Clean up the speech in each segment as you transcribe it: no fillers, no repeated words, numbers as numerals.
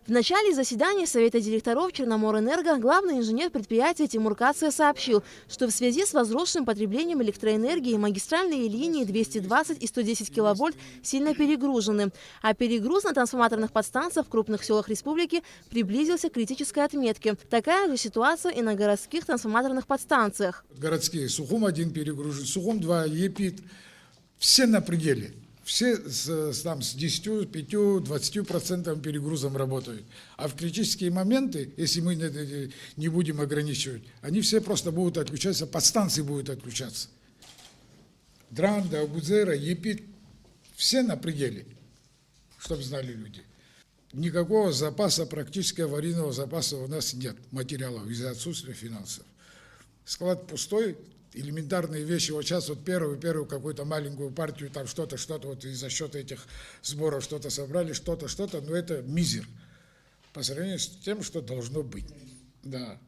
В начале заседания Совета директоров Черноморэнерго главный инженер предприятия Тимур Кация сообщил, что в связи с возросшим потреблением электроэнергии магистральные линии 220 и 110 киловольт сильно перегружены, а перегруз на трансформаторных подстанциях в крупных селах республики приблизился к критической отметке. Такая же ситуация и на городских трансформаторных подстанциях. Городские Сухум 1 перегружен, Сухум 2, Епит, все на пределе. Все с 10, 5, 20% перегрузом работают. А в критические моменты, если мы не будем ограничивать, они все просто будут отключаться, подстанции будут отключаться. Дранда, Абудзера, Епит, все на пределе, чтобы знали люди. Никакого запаса, практически аварийного запаса у нас нет материалов из-за отсутствия финансов. Склад пустой. Элементарные вещи, вот сейчас вот первую какую-то маленькую партию, там что-то вот и за счет этих сборов что-то собрали, что-то, но это мизер по сравнению с тем, что должно быть. Да.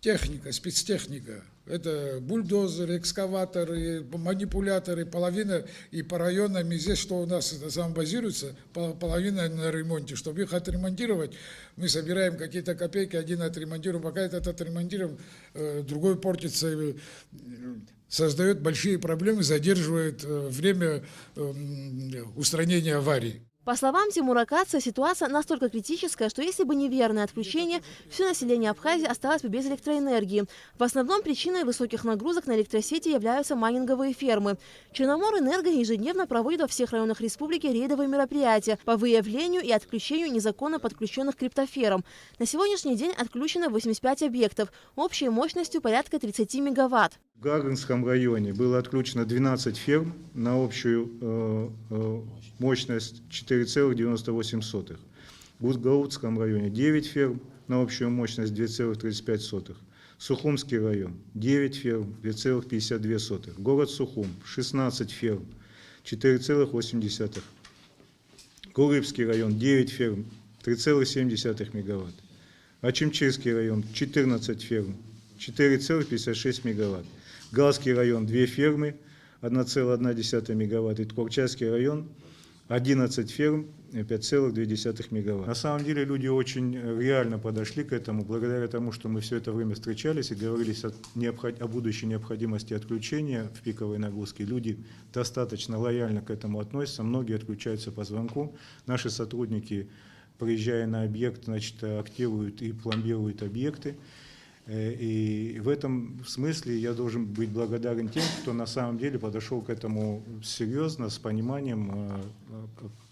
Техника, спецтехника, это бульдозеры, экскаваторы, манипуляторы, половина и по районам, и здесь, что у нас сам базируется, половина на ремонте. Чтобы их отремонтировать, мы собираем какие-то копейки, один отремонтируем, пока этот отремонтируем, другой портится, создает большие проблемы, задерживает время устранения аварий. По словам Тимура Кация, ситуация настолько критическая, что если бы не верное отключение, все население Абхазии осталось бы без электроэнергии. В основном причиной высоких нагрузок на электросети являются майнинговые фермы. Черноморэнерго ежедневно проводит во всех районах республики рейдовые мероприятия по выявлению и отключению незаконно подключенных к криптоферам. На сегодняшний день отключено 85 объектов, общей мощностью порядка 30 мегаватт. В Гагаринском районе было отключено 12 ферм на общую мощность 4,98. В Удгаутском районе 9 ферм на общую мощность 2,35. Сухумский район 9 ферм 2,52. Город Сухум 16 ферм 4,8. Курыбский район 9 ферм 3,7 мегаватт. Ачимчирский район 14 ферм 4,56 мегаватт. Галский район 2 фермы 1,1 мегаватт. И Ткорчайский район 11 ферм 5,2 мегаватт. На самом деле люди очень реально подошли к этому, благодаря тому, что мы все это время встречались и говорили о будущей необходимости отключения в пиковой нагрузке. Люди достаточно лояльно к этому относятся, многие отключаются по звонку. Наши сотрудники, приезжая на объект, значит, активируют и пломбируют объекты. И в этом смысле я должен быть благодарен тем, кто на самом деле подошел к этому серьезно, с пониманием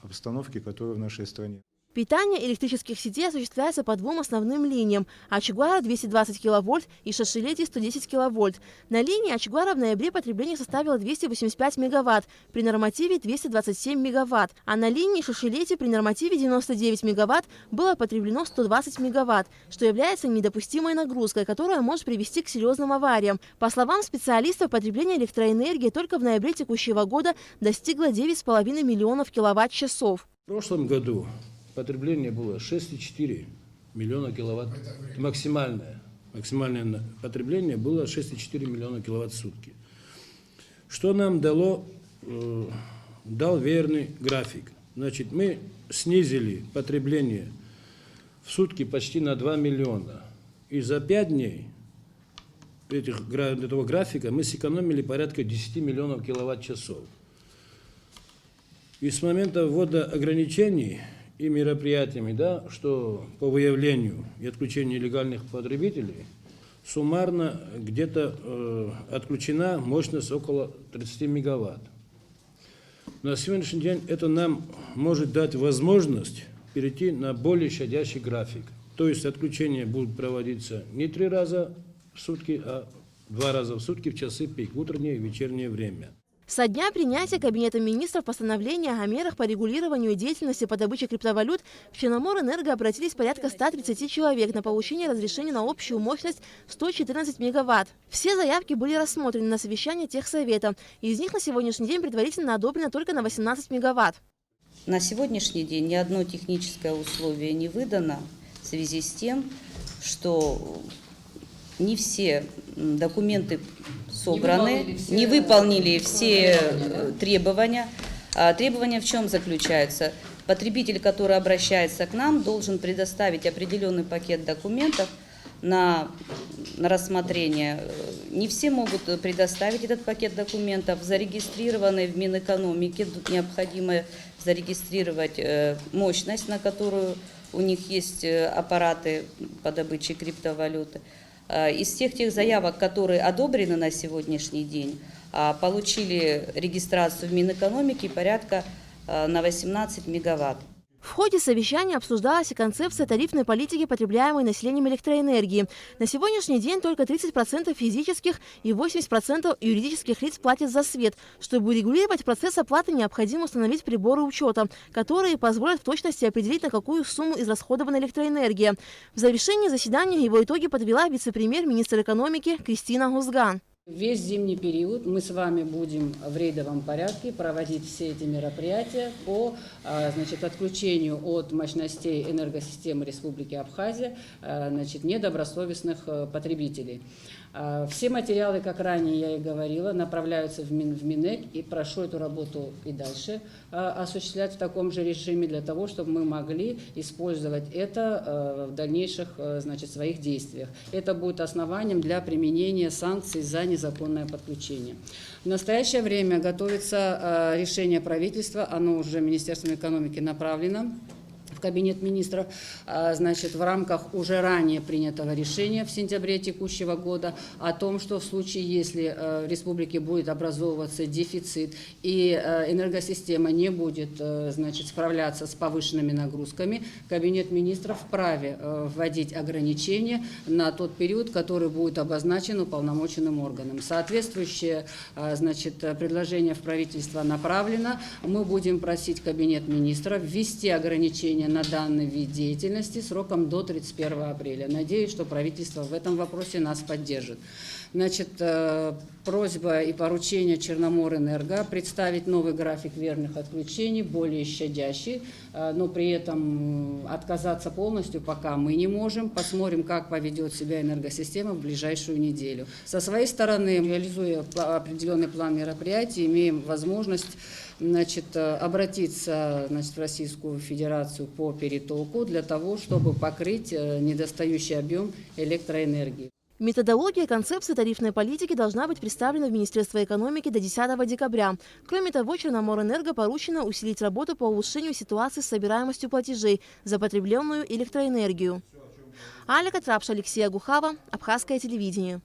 обстановки, которая в нашей стране. Питание электрических сетей осуществляется по двум основным линиям – Ачугуара 220 киловольт и Шашилети 110 киловольт. На линии Ачугуара в ноябре потребление составило 285 мегаватт, при нормативе 227 мегаватт, а на линии Шашилети при нормативе 99 мегаватт было потреблено 120 мегаватт, что является недопустимой нагрузкой, которая может привести к серьезным авариям. По словам специалистов, потребление электроэнергии только в ноябре текущего года достигло 9,5 миллионов киловатт-часов. В прошлом году потребление было 6,4 миллиона киловатт. Максимальное потребление было 6,4 миллиона киловатт в сутки. Что нам дал верный график. Значит, мы снизили потребление в сутки почти на 2 миллиона. И за 5 дней этого графика мы сэкономили порядка 10 миллионов киловатт-часов. И с момента ввода ограничений и мероприятиями, да, что по выявлению и отключению нелегальных потребителей, суммарно где-то отключена мощность около 30 мегаватт. На сегодняшний день это нам может дать возможность перейти на более щадящий график. То есть отключения будут проводиться не 3 раза в сутки, а 2 раза в сутки в часы пик, в утреннее и вечернее время. Со дня принятия Кабинетом министров постановления о мерах по регулированию деятельности по добыче криптовалют в Черноморэнерго обратились порядка 130 человек на получение разрешения на общую мощность 114 мегаватт. Все заявки были рассмотрены на совещании Техсовета. Из них на сегодняшний день предварительно одобрено только на 18 мегаватт. На сегодняшний день ни одно техническое условие не выдано в связи с тем, что не все документы собраны, не выполнили все требования. Требования в чем заключаются? Потребитель, который обращается к нам, должен предоставить определенный пакет документов на рассмотрение. Не все могут предоставить этот пакет документов. Зарегистрированные в Минэкономике необходимо зарегистрировать мощность, на которую у них есть аппараты по добыче криптовалюты. Из всех тех заявок, которые одобрены на сегодняшний день, получили регистрацию в Минэкономике порядка на 18 мегаватт. В ходе совещания обсуждалась и концепция тарифной политики, потребляемой населением электроэнергии. На сегодняшний день только 30% физических и 80% юридических лиц платят за свет. Чтобы урегулировать процесс оплаты, необходимо установить приборы учета, которые позволят в точности определить, на какую сумму израсходована электроэнергия. В завершении заседания его итоги подвела вице-премьер-министр экономики Кристина Гузган. Весь зимний период мы с вами будем в рейдовом порядке проводить все эти мероприятия по отключению от мощностей энергосистемы Республики Абхазия недобросовестных потребителей. Все материалы, как ранее я и говорила, направляются в Минэк, и прошу эту работу и дальше осуществлять в таком же режиме для того, чтобы мы могли использовать это в дальнейших своих действиях. Это будет основанием для применения санкций за незаконное подключение. В настоящее время готовится решение правительства, оно уже Министерством экономики направлено в Кабинет министров, в рамках уже ранее принятого решения в сентябре текущего года о том, что в случае, если в республике будет образовываться дефицит и энергосистема не будет справляться с повышенными нагрузками, Кабинет министров вправе вводить ограничения на тот период, который будет обозначен уполномоченным органом. Соответствующее предложение в правительство направлено. Мы будем просить Кабинет министров ввести ограничения на данный вид деятельности сроком до 31 апреля. Надеюсь, что правительство в этом вопросе нас поддержит. Просьба и поручение Черноморэнерго представить новый график верных отключений, более щадящий, но при этом отказаться полностью пока мы не можем. Посмотрим, как поведет себя энергосистема в ближайшую неделю. Со своей стороны, реализуя определенный план мероприятий, имеем возможность обратиться в Российскую Федерацию по перетоку для того, чтобы покрыть недостающий объем электроэнергии. Методология концепции тарифной политики должна быть представлена в Министерство экономики до 10 декабря. Кроме того, Черноморэнерго поручено усилить работу по улучшению ситуации с собираемостью платежей за потребленную электроэнергию. Аля Катрапш, Алексей Агухава, Абхазское телевидение.